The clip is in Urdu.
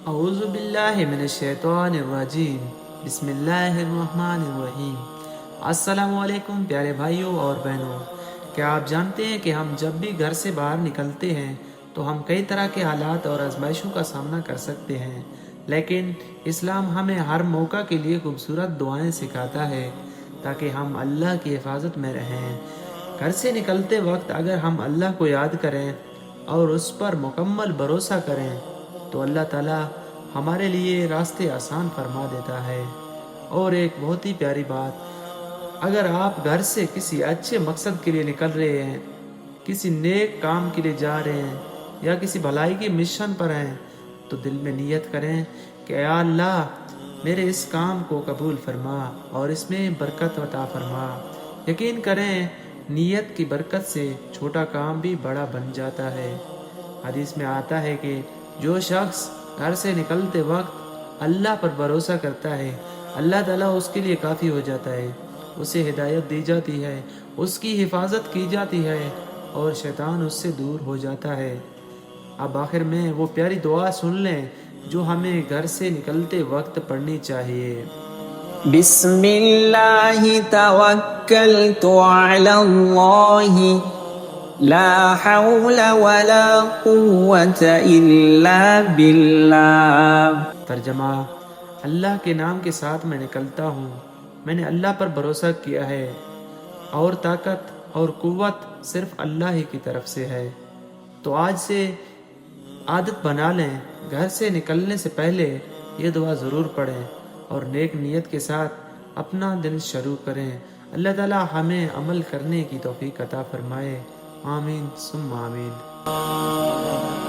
اعوذ باللہ من الشیطان الرجیم بسم اللہ الرحمن الرحیم۔ السلام علیکم پیارے بھائیوں اور بہنوں، کیا آپ جانتے ہیں کہ ہم جب بھی گھر سے باہر نکلتے ہیں تو ہم کئی طرح کے حالات اور آزمائشوں کا سامنا کر سکتے ہیں، لیکن اسلام ہمیں ہر موقع کے لیے خوبصورت دعائیں سکھاتا ہے تاکہ ہم اللہ کی حفاظت میں رہیں۔ گھر سے نکلتے وقت اگر ہم اللہ کو یاد کریں اور اس پر مکمل بھروسہ کریں تو اللہ تعالیٰ ہمارے لیے راستے آسان فرما دیتا ہے۔ اور ایک بہت ہی پیاری بات، اگر آپ گھر سے کسی اچھے مقصد کے لیے نکل رہے ہیں، کسی نیک کام کے لیے جا رہے ہیں یا کسی بھلائی کی مشن پر ہیں تو دل میں نیت کریں کہ اے اللہ میرے اس کام کو قبول فرما اور اس میں برکت عطا فرما۔ یقین کریں نیت کی برکت سے چھوٹا کام بھی بڑا بن جاتا ہے۔ حدیث میں آتا ہے کہ جو شخص گھر سے نکلتے وقت اللہ پر بھروسہ کرتا ہے، اللہ تعالیٰ اس کے لیے کافی ہو جاتا ہے، اسے ہدایت دی جاتی ہے، اس کی حفاظت کی جاتی ہے اور شیطان اس سے دور ہو جاتا ہے۔ اب آخر میں وہ پیاری دعا سن لیں جو ہمیں گھر سے نکلتے وقت پڑھنی چاہیے۔ بسم اللہ توکلت علی اللہ لا حول ولا قوة الا باللہ۔ ترجمہ: اللہ کے نام کے ساتھ میں نکلتا ہوں، میں نے اللہ پر بھروسہ کیا ہے اور طاقت اور قوت صرف اللہ ہی کی طرف سے ہے۔ تو آج سے عادت بنا لیں، گھر سے نکلنے سے پہلے یہ دعا ضرور پڑھیں اور نیک نیت کے ساتھ اپنا دن شروع کریں۔ اللہ تعالیٰ ہمیں عمل کرنے کی توفیق عطا فرمائے۔ آمین ثم آمین۔